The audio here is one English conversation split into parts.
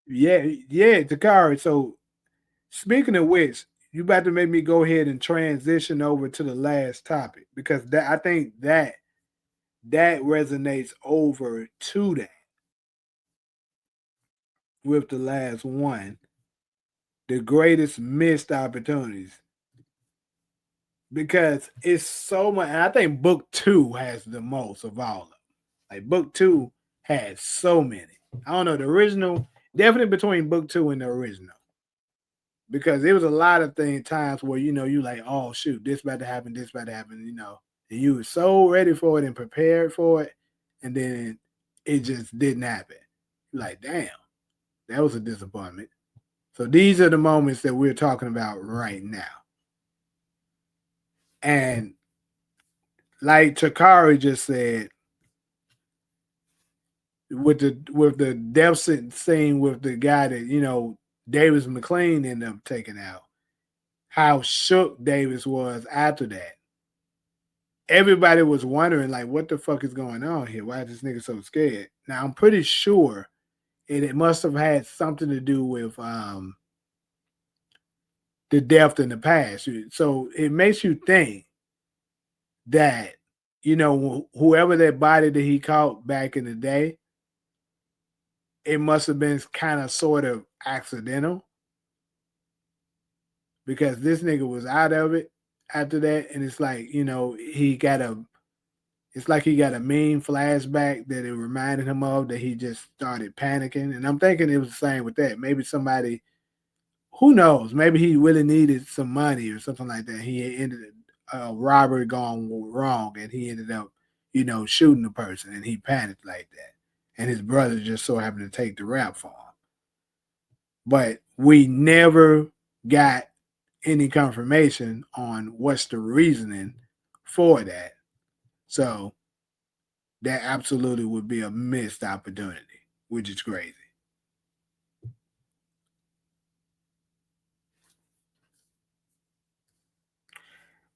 yeah, Takari. So speaking of which, you about to make me go ahead and transition over to the last topic because that I think that resonates over to that with the last one, the greatest missed opportunities because it's so much. And I think book two has the most of all of them. Like book two has so many. I don't know the original, definitely between book two and the original because there was a lot of times where you like, oh shoot, this about to happen, this about to happen, and you were so ready for it and prepared for it, and then it just didn't happen. You're like, damn, that was a disappointment. So these are the moments that we're talking about right now, and like Takari just said, with the death scene with the guy that Davis McLean ended up taking out, how shook Davis was after that. Everybody was wondering like, what the fuck is going on here? Why is this nigga so scared? Now I'm pretty sure it must have had something to do with the death in the past. So it makes you think that whoever that body that he caught back in the day, it must have been kind of sort of accidental because this nigga was out of it after that, and it's like it's like he got a mean flashback that it reminded him of that he just started panicking, and I'm thinking it was the same with that. Maybe somebody, who knows? Maybe he really needed some money or something like that. He ended a robbery gone wrong, and he ended up, shooting the person, and he panicked like that. And his brother just so happened to take the rap for him. But we never got any confirmation on what's the reasoning for that. So that absolutely would be a missed opportunity, which is crazy.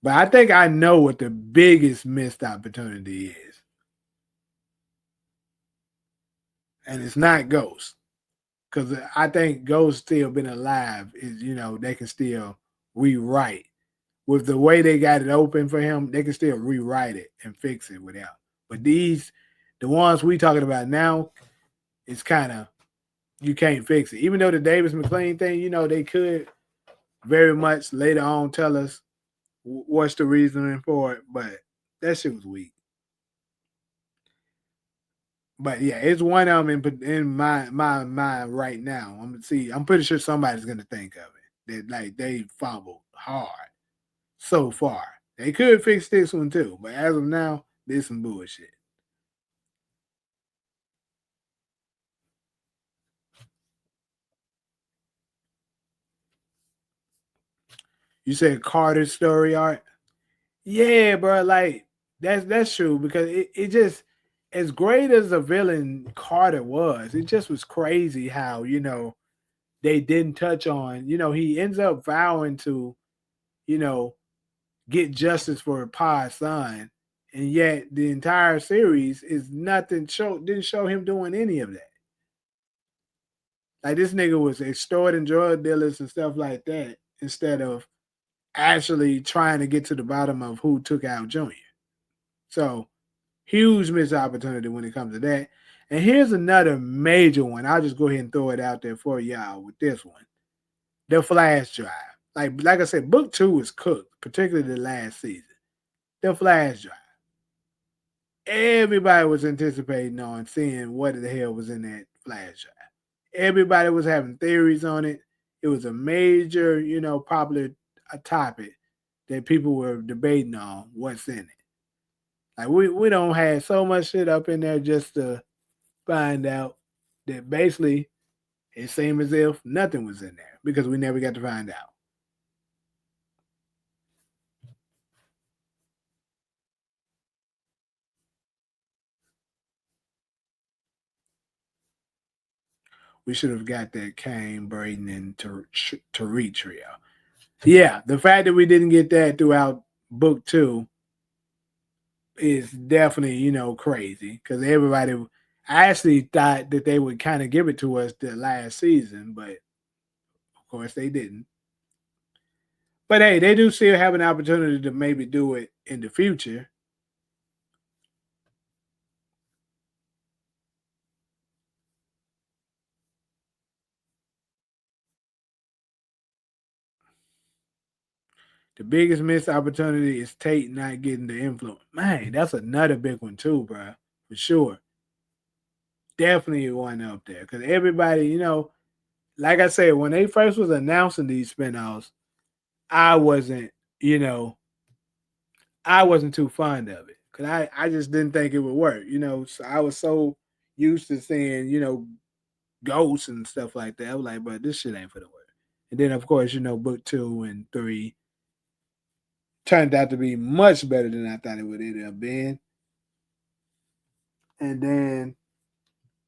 But I think I know what the biggest missed opportunity is. And it's not Ghost. Because I think Ghost still been alive is, they can still rewrite. With the way they got it open for him, they can still rewrite it and fix it without. But the ones we talking about now, it's kind of, you can't fix it. Even though the Davis McLean thing, they could very much later on tell us what's the reasoning for it, but that shit was weak. But yeah, it's one of them in my mind right now. I'm gonna see. I'm pretty sure somebody's gonna think of it. That like they fumbled hard so far. They could fix this one too, but as of now, this some bullshit. You said Carter's story art. Yeah, bro. Like that's true because it just, as great as a villain Carter was, it just was crazy how they didn't touch on. He ends up vowing to you know get justice for Pa's son, and yet the entire series is nothing didn't show him doing any of that. Like this nigga was extorting drug dealers and stuff like that instead of actually trying to get to the bottom of who took out Junior. So huge missed opportunity when it comes to that. And here's another major one. I'll just go ahead and throw it out there for y'all with this one. The flash drive. Like I said, book two was cooked, particularly the last season. The flash drive. Everybody was anticipating on seeing what the hell was in that flash drive. Everybody was having theories on it. It was a major, popular topic that people were debating on what's in it. Like we don't have so much shit up in there just to find out that basically it seemed as if nothing was in there because we never got to find out. We should have got that Kane, Braden, and Tariq trio. Yeah, the fact that we didn't get that throughout book two is definitely crazy because everybody. I actually thought that they would kind of give it to us the last season, but of course they didn't. But hey, they do still have an opportunity to maybe do it in the future. The biggest missed opportunity is Tate not getting the influence. Man, that's another big one too, bro. For sure. Definitely one up there. Because everybody, like I said, when they first was announcing these spinoffs, I wasn't, you know, I wasn't too fond of it. Cause I just didn't think it would work. So I was so used to seeing, ghosts and stuff like that. I was like, but this shit ain't for the work. And then of course, book 2 and 3 turned out to be much better than I thought it would end up being. And then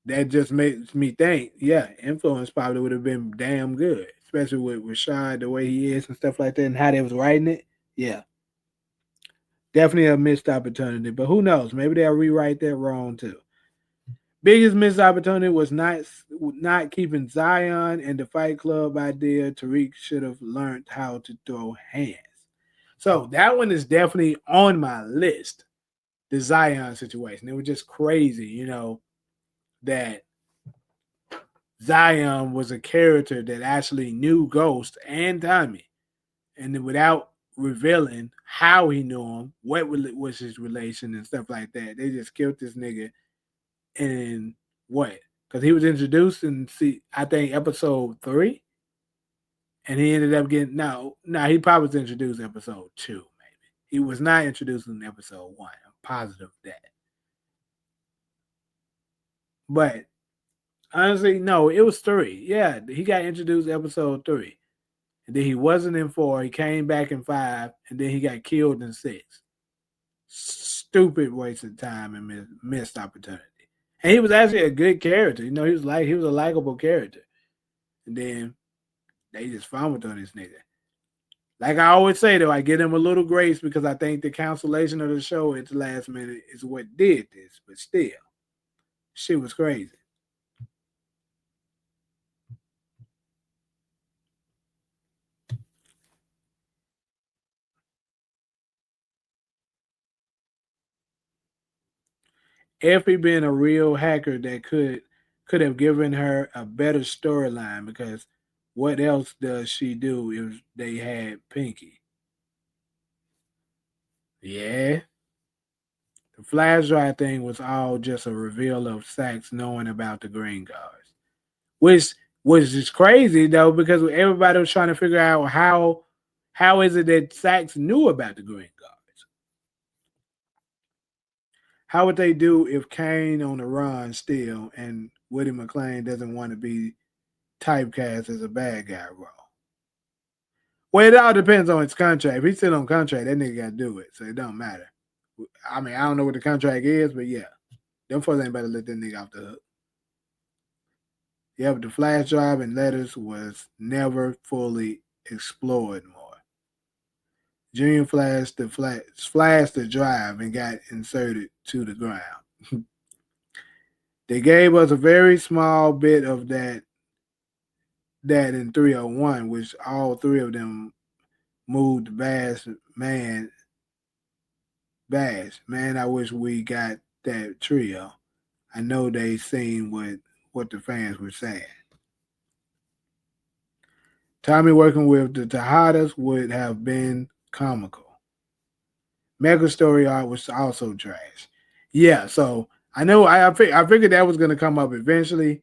that just makes me think, yeah, influence probably would have been damn good, especially with Rashad the way he is and stuff like that, and how they was writing it. Yeah, definitely a missed opportunity. But who knows? Maybe they'll rewrite that wrong too. Biggest missed opportunity was not keeping Zion and the Fight Club idea. Tariq should have learned how to throw hands. So that one is definitely on my list. The Zion situation. It was just crazy, that Zion was a character that actually knew Ghost and Tommy, and then without revealing how he knew him, what was his relation and stuff like that, they just killed this nigga. And what? Because he was introduced in I think episode 3, and he ended up getting no. He probably was introduced in episode 2, maybe. He was not introduced in episode 1. I'm positive of that. But honestly, no, it was 3. Yeah, he got introduced episode 3. And then he wasn't in 4. He came back in 5, and then he got killed in 6. Stupid waste of time and missed opportunity. And he was actually a good character. He was a likable character. And then they just fumbled on this nigga. Like I always say though, I give him a little grace because I think the cancellation of the show at the last minute is what did this. But still, shit was crazy. Effie being a real hacker that could have given her a better storyline because what else does she do if they had Pinky? Yeah. The flash drive thing was all just a reveal of Sax knowing about the green cards. Which was just crazy though, because everybody was trying to figure out how is it that Sax knew about the green cards? How would they do if Kane on the run still and Woody McClain doesn't want to be typecast as a bad guy role? Well, it all depends on his contract. If he's still on contract, that nigga got to do it, so it don't matter. I mean, I don't know what the contract is, but yeah, them folks ain't better let that nigga off the hook. Yeah, but the flash drive and letters was never fully explored more. Junior flashed the drive and got inserted to the ground. They gave us a very small bit of that in 301, which all three of them moved Bash. Man, I wish we got that trio. I know they seen what the fans were saying. Tommy working with the Tejadas would have been comical. Mega story art was also trash. Yeah, so I know I figured that was gonna come up eventually.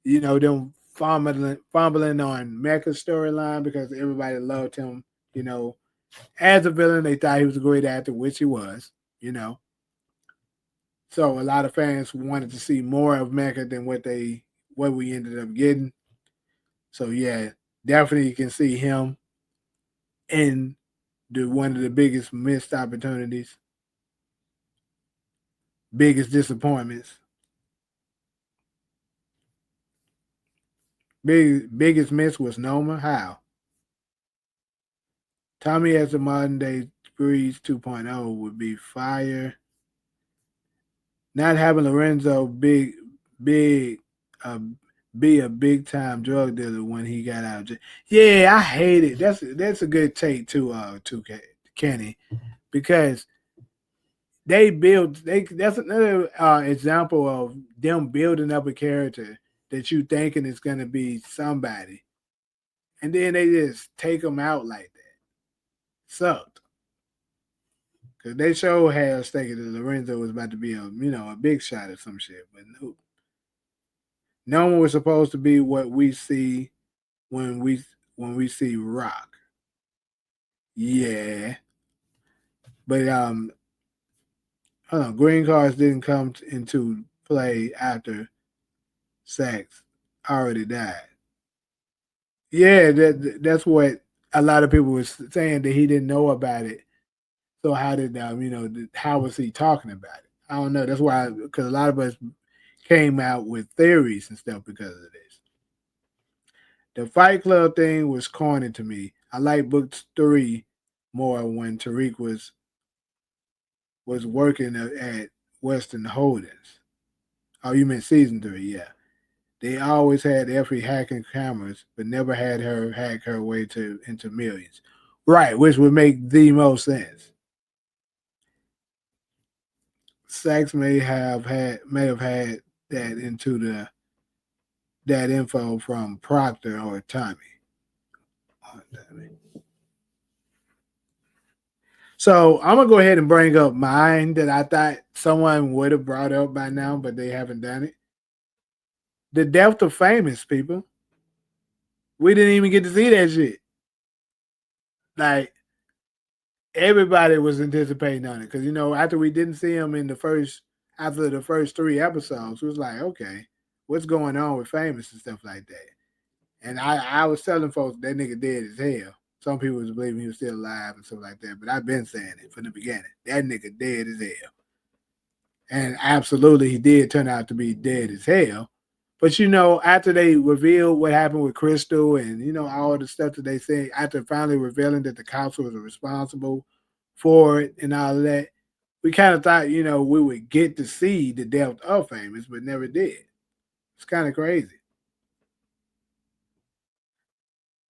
Them fumbling on Mecha's storyline because everybody loved him. You know, as a villain, they thought he was a great actor, which he was. You know, so a lot of fans wanted to see more of Mecha than what we ended up getting. So yeah, definitely you can see him in one of the biggest missed opportunities, biggest disappointments, biggest miss was Noma. How Tommy as a modern day Breeze 2.0 would be fire. Not having Lorenzo big, uh, be a big time drug dealer when he got out of jail. Yeah, I hate it. That's a good take too. Kenny, because that's another example of them building up a character that you thinking is gonna be somebody, and then they just take them out like that. Sucked. Cause they show had us thinking that Lorenzo was about to be a big shot or some shit, but no one was supposed to be what we see when we see Rock. Yeah, but hold on, green cards didn't come into play after Sachs already died. Yeah, that's what a lot of people was saying that he didn't know about it. So how did how was he talking about it? I don't know. That's why because a lot of us came out with theories and stuff because of this. The Fight Club thing was corny to me. I like book 3 more when Tariq was working at Western Holdings. Oh, you meant season 3? Yeah. They always had Effie hacking cameras, but never had her hack her way to into millions. Right, which would make the most sense. Sachs may have had that into that info from Proctor or Tommy. Oh, so I'm gonna go ahead and bring up mine that I thought someone would have brought up by now, but they haven't done it. The death of famous people. We didn't even get to see that shit. Like everybody was anticipating on it because after we didn't see him in the first after the first 3 episodes, it was like, okay, what's going on with famous and stuff like that. And I was telling folks that nigga dead as hell. Some people was believing he was still alive and stuff like that, but I've been saying it from the beginning. That nigga dead as hell. And absolutely, he did turn out to be dead as hell. But after they revealed what happened with Crystal and all the stuff that they said after finally revealing that the cops was responsible for it and all of that, we kind of thought we would get to see the death of Famous, but never did. It's kind of crazy.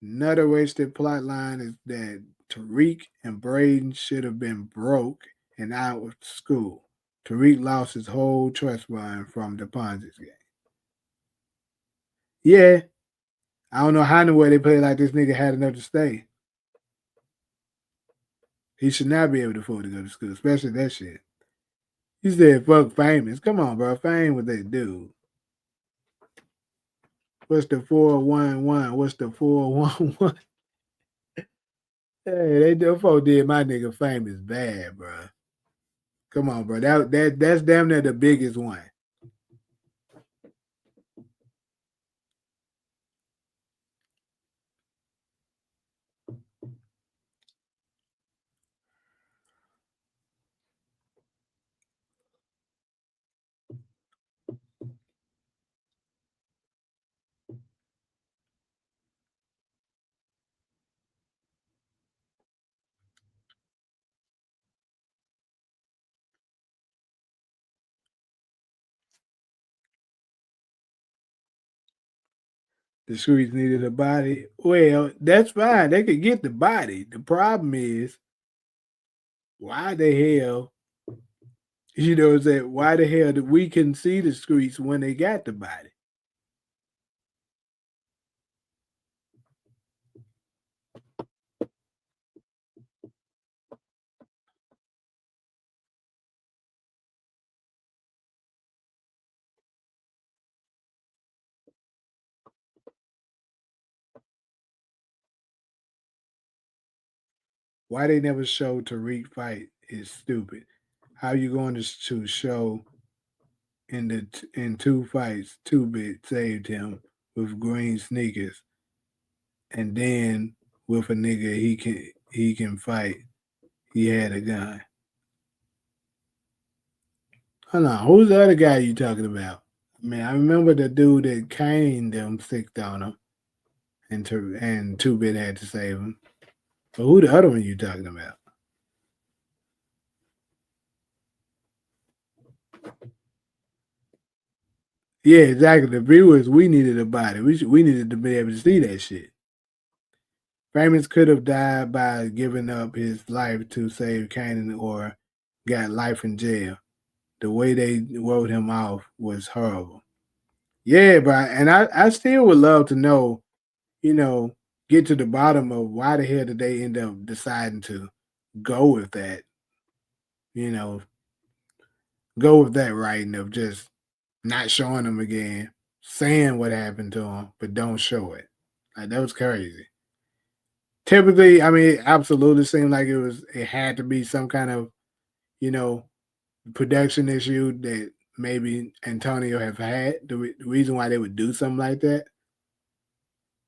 Another wasted plot line is that Tariq and Braden should have been broke and out of school. Tariq lost his whole trust fund from the Ponzi game. Yeah, I don't know how in the way they play like this nigga had enough to stay. He should not be able to afford to go to school, especially that shit. He said, fuck famous. Come on, bro. Fame what they do. What's the 411? What's the 411? Hey, they do folk did my nigga famous bad, bro. Come on, bro. That's damn near the biggest one. The streets needed a body. Well, that's fine. They could get the body. The problem is, why the hell, why the hell did we can see the streets when they got the body? Why they never show Tariq fight is stupid. How you going to show in 2 fights, 2 Bit saved him with green sneakers, and then with a nigga he can fight. He had a gun. Hold on, who's the other guy you talking about? Man, I remember the dude that Kane them sicked on him, and 2 Bit had to save him. But who the other one you talking about? Yeah, exactly. The viewers, we needed a body. We needed to be able to see that shit. Famous could have died by giving up his life to save Canaan or got life in jail. The way they wrote him off was horrible. Yeah, but and I still would love to know, you know, get to the bottom of why the hell did they end up deciding to go with that, you know, go with that writing of just not showing them again, saying what happened to him, but don't show it. Like that was crazy. Typically, I mean, it absolutely seemed like it had to be some kind of, you know, production issue that maybe Antonio have had. The reason why they would do something like that.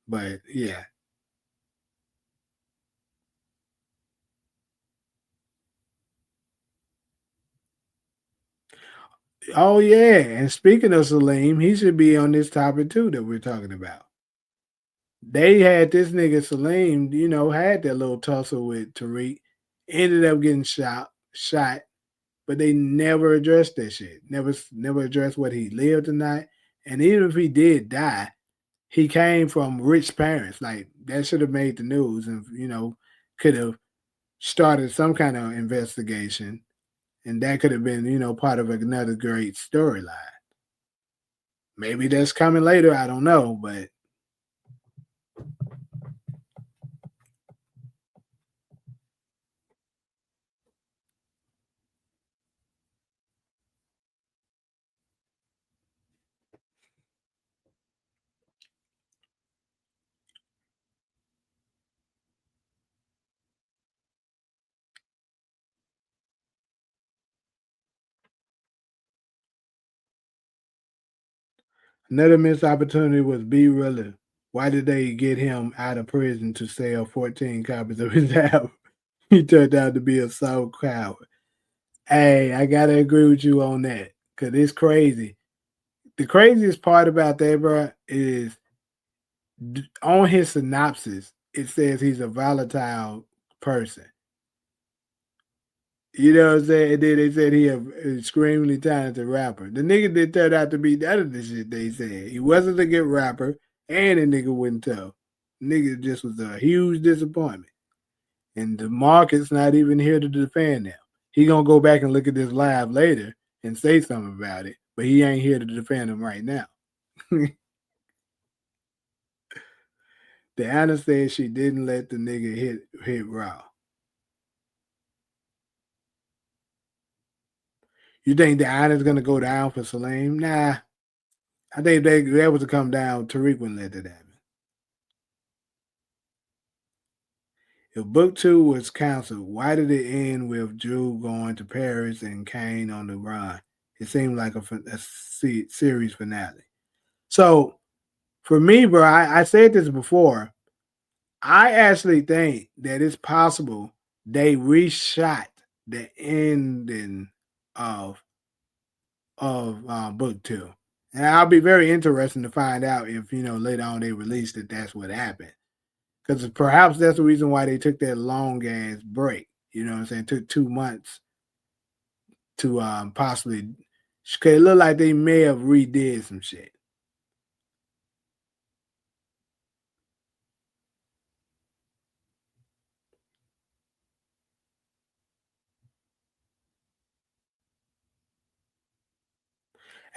But yeah. Oh yeah. And speaking of Salim, he should be on this topic too that we're talking about. They had this nigga Salim, had that little tussle with Tariq, ended up getting shot, but they never addressed that shit. Never addressed what he lived or not. And even if he did die, he came from rich parents. Like that should have made the news and could have started some kind of investigation. And that could have been, part of another great storyline. Maybe that's coming later. I don't know. But another missed opportunity was B. Rilla. Why did they get him out of prison to sell 14 copies of his album? He turned out to be a soft coward. Hey, I gotta agree with you on that. Cause it's crazy. The craziest part about that, bro, is on his synopsis, it says he's a volatile person. You know what I'm saying? And then they said he a extremely talented rapper. The nigga did turn out to be none of the shit they said. He wasn't a good rapper, and the nigga wouldn't tell. Nigga just was a huge disappointment. And the market's not even here to defend him. He gonna go back and look at this live later and say something about it, but he ain't here to defend him right now. Diana said she didn't let the nigga hit Raw. You think Diana's gonna go down for Salim? Nah. I think that was to come down. Tariq wouldn't let that happen. If book two was canceled, why did it end with Drew going to Paris and Kane on the run? It seemed like a series finale. So for me, bro, I said this before. I actually think that it's possible they reshot the ending of book two, and I'll be very interested to find out if later on they released it. That's what happened because perhaps that's the reason why they took that long ass break. You know what I'm saying? Took 2 months to possibly. Cause it looked like they may have redid some shit.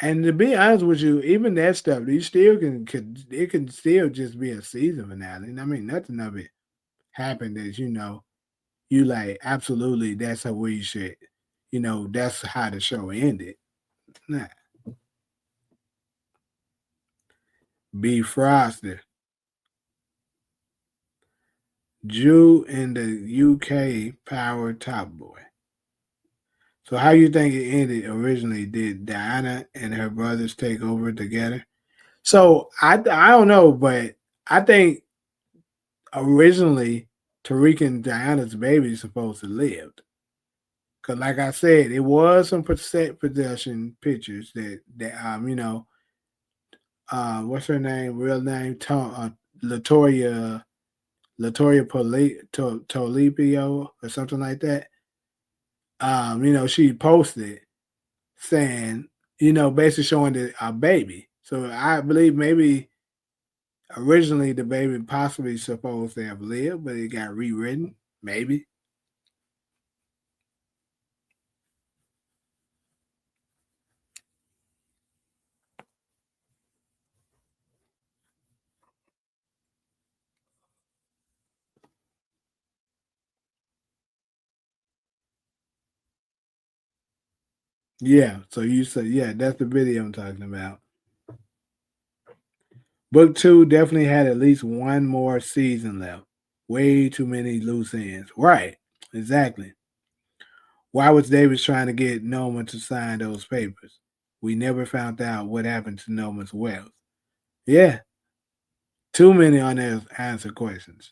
And to be honest with you, even that stuff, you still could it can still just be a season finale. I mean, nothing of it happened that you like absolutely that's how we should, that's how the show ended. Nah, be frosted. Jew in the UK power top boy. So how you think it ended originally? Did Diana and her brothers take over together? So I don't know, but I think originally Tariq and Diana's baby is supposed to live. Cause like I said, it was some set possession pictures that what's her name? Real name? Latoya Tolipio or something like that. She posted saying, basically showing a baby. So I believe maybe originally the baby possibly supposed to have lived, but it got rewritten. Maybe. Yeah. So you said, yeah, that's the video I'm talking about. Book two definitely had at least one more season left. Way too many loose ends. Right. Exactly. Why was Davis trying to get Noma to sign those papers? We never found out what happened to Noma's wealth. Yeah. Too many unanswered questions.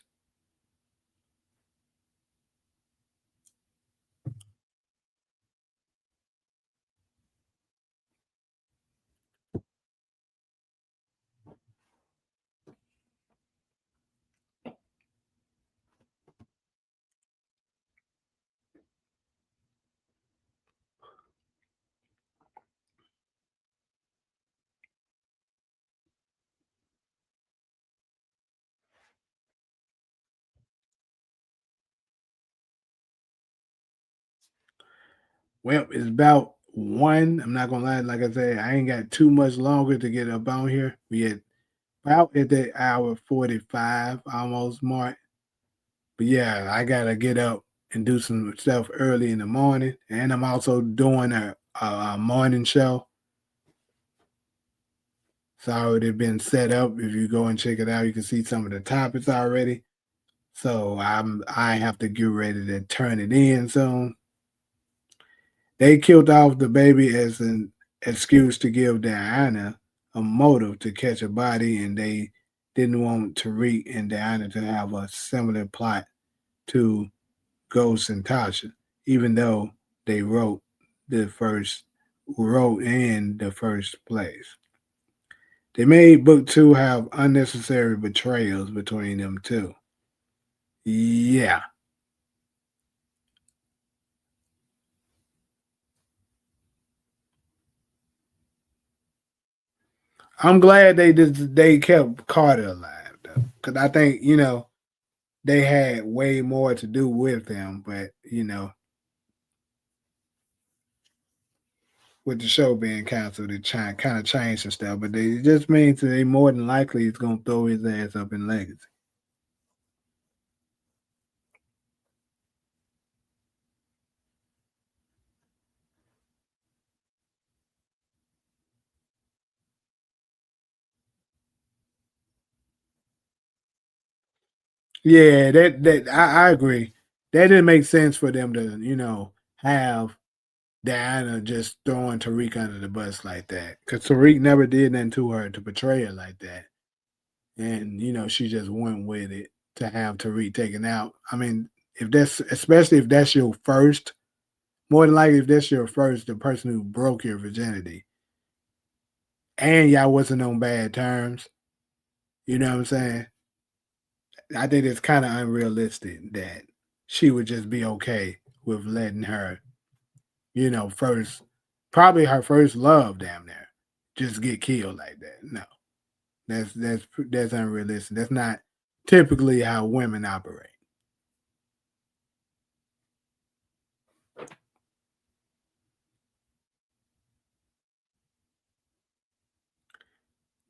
Well, it's about one. I'm not gonna lie, like I said, I ain't got too much longer to get up on here. We at about at the hour 45 almost mark. But yeah, I gotta get up and do some stuff early in the morning. And I'm also doing a morning show. It's already been set up. If you go and check it out, you can see some of the topics already. So I have to get ready to turn it in soon. They killed off the baby as an excuse to give Diana a motive to catch a body, and they didn't want Tariq and Diana to have a similar plot to Ghost and Tasha, even though they the first wrote in the first place. They made book two have unnecessary betrayals between them too. Yeah. I'm glad they kept Carter alive though. Cause I think, they had way more to do with him, but with the show being canceled, it kind of changed and stuff. But it just means that they more than likely is gonna throw his ass up in legacy. Yeah, I agree. That didn't make sense for them to, have Diana just throwing Tariq under the bus like that. Because Tariq never did nothing to her to betray her like that. And, she just went with it to have Tariq taken out. I mean, if that's especially if that's your first, more than likely if that's your first, the person who broke your virginity, and y'all wasn't on bad terms, you know what I'm saying? I think it's kind of unrealistic that she would just be okay with letting her, first, probably her first love, damn near, just get killed like that. No, that's unrealistic. That's not typically how women operate.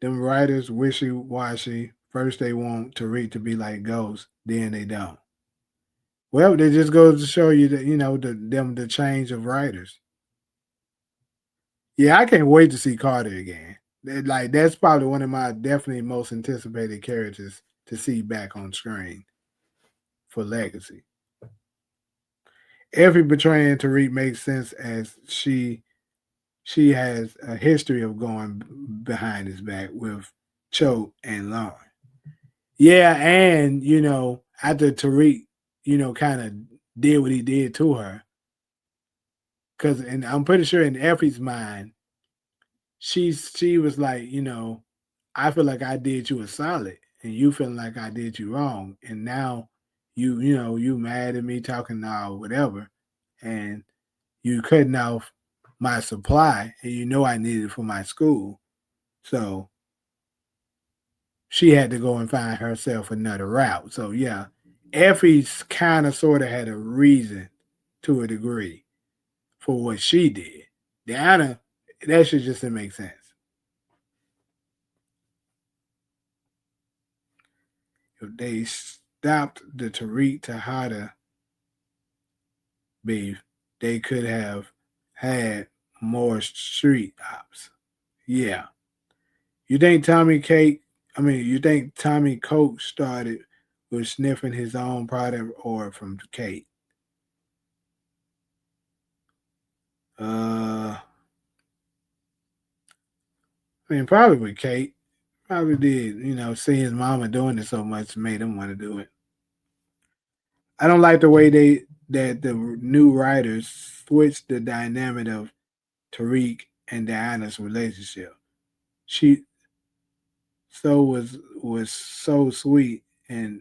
Them writers wishy washy. First they want Tariq to be like Ghost, then they don't. Well, it just goes to show you that the change of writers. Yeah, I can't wait to see Carter again. That's probably one of my definitely most anticipated characters to see back on screen for Legacy. Every betraying Tariq makes sense as she has a history of going behind his back with Choke and Lauren. Yeah, and after Tariq, kind of did what he did to her, and I'm pretty sure in Effie's mind, she was like, I feel like I did you a solid, and you feeling like I did you wrong, and now you mad at me talking now whatever, and you cutting off my supply, and you know I needed it for my school. So she had to go and find herself another route. So yeah, Effie's kind of sort of had a reason to a degree for what she did. Diana, that shit just didn't make sense. If they stopped the Tariq Tahada beef, they could have had more street ops. Yeah. You think Tommy Cake, you think Tommy Coke started with sniffing his own product or from Kate? Probably with Kate. Probably did, see his mama doing it so much made him want to do it. I don't like the way that the new writers switched the dynamic of Tariq and Diana's relationship. She was so sweet and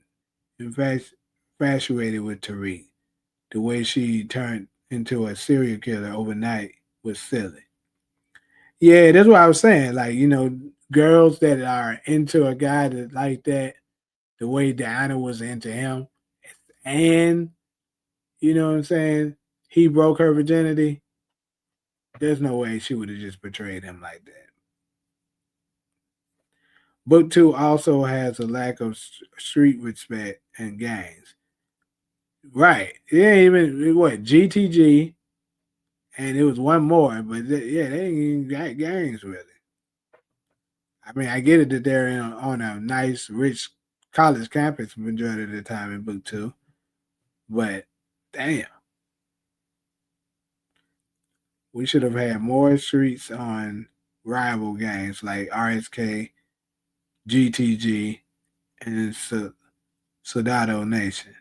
infatuated with Tariq. The way she turned into a serial killer overnight was silly. Yeah, that's what I was saying. Like, girls that are into a guy that like that, the way Diana was into him, and you know what I'm saying, he broke her virginity. There's no way she would have just betrayed him like that. Book two also has a lack of street respect and gangs. Right. It ain't even what GTG, and it was one more, but yeah, they ain't even got gangs really. I get it that they're on a nice, rich college campus majority of the time in book two, but damn, we should have had more streets on rival gangs like RSK, GTG, and Soldado Nation.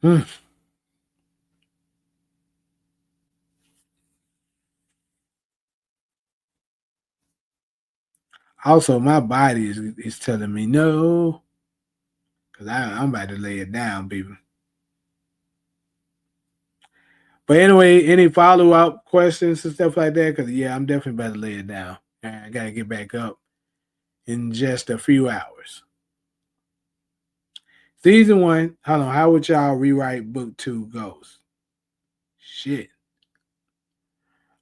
Hmm. Also, my body is telling me no, because I'm about to lay it down, people. But anyway, any follow up questions and stuff like that? Because yeah, I'm definitely about to lay it down. I gotta get back up in just a few hours. Season one. Hold on. How would y'all rewrite book two Ghost? Shit.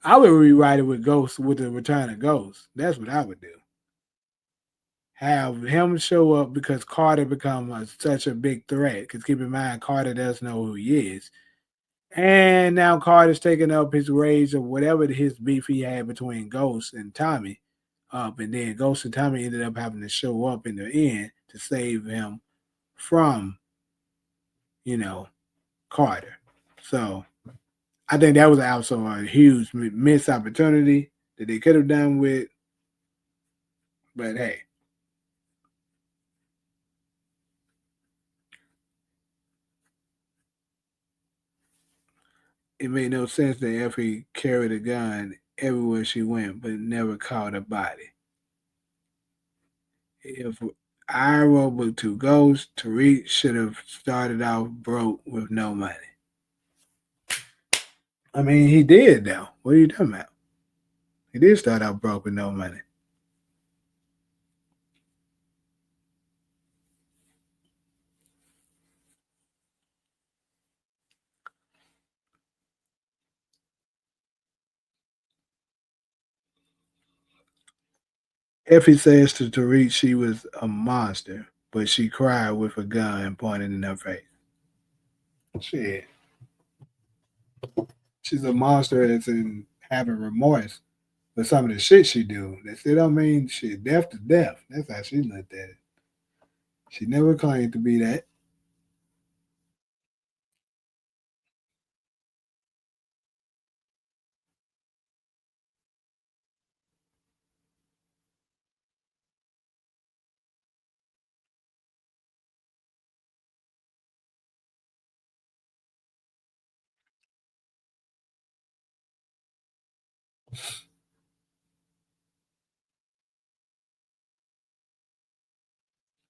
I would rewrite it with Ghost with the return of Ghost. That's what I would do. Have him show up because Carter become such a big threat. Because keep in mind, Carter doesn't know who he is. And now Carter's taking up his rage of whatever his beef he had between Ghost and Tommy up. And then Ghost and Tommy ended up having to show up in the end to save him from, you know, Carter. So I think that was also a huge missed opportunity that they could have done with. But hey, it made no sense that Effie carried a gun everywhere she went, but never caught a body. If I wrote book two Ghosts, Tariq should have started out broke with no money. He did though. What are you talking about? He did start out broke with no money. Effie says to Tariq she was a monster, but she cried with a gun pointed in her face. Shit. She's a monster as in having remorse for some of the shit she do. That still don't mean shit. Death to death. That's how she looked at it. She never claimed to be that.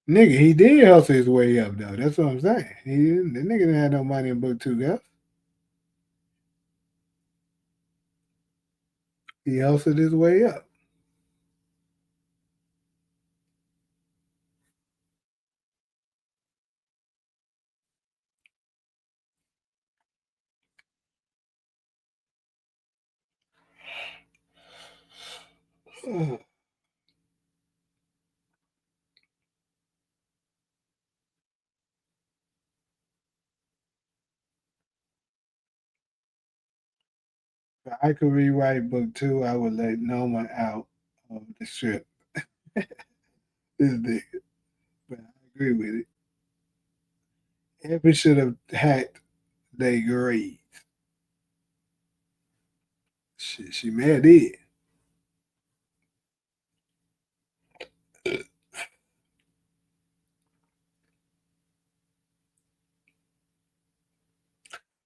Nigga, he did hustle his way up though. That's what I'm saying. The nigga didn't have no money in book two, guys. He hustled his way up. If I could rewrite book two, I would let no one out of the strip. This nigga. But I agree with it. Every should have hacked their grades. She mad did.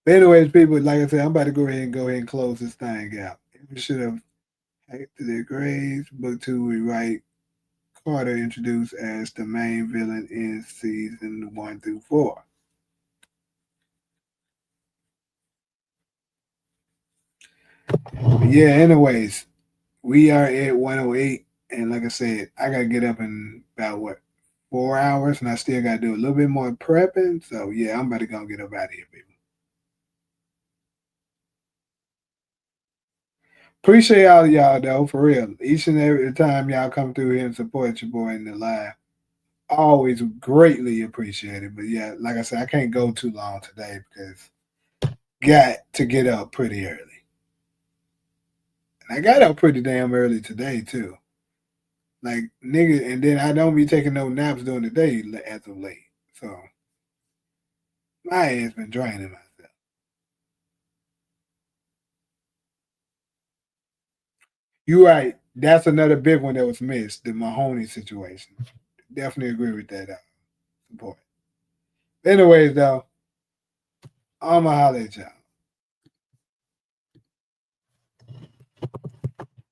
But anyways, people, like I said, I'm about to go ahead and close this thing out. Every should have hacked their grades. Book two, we write Carter introduced as the main villain in season 1 through 4. But yeah, anyways, we are at 108. And like I said, I got to get up in about what, 4 hours, and I still got to do a little bit more prepping. So yeah, I'm about to go get up out of here, people. Appreciate all of y'all though, for real. Each and every time y'all come through here and support your boy in the live. Always greatly appreciated. But yeah, like I said, I can't go too long today because got to get up pretty early. And I got up pretty damn early today too. Like nigga, and then I don't be taking no naps during the day as of late. So my ass been draining myself. You right. That's another big one that was missed, the Mahoney situation. Definitely agree with that support. Anyways, though, I'ma holler at y'all.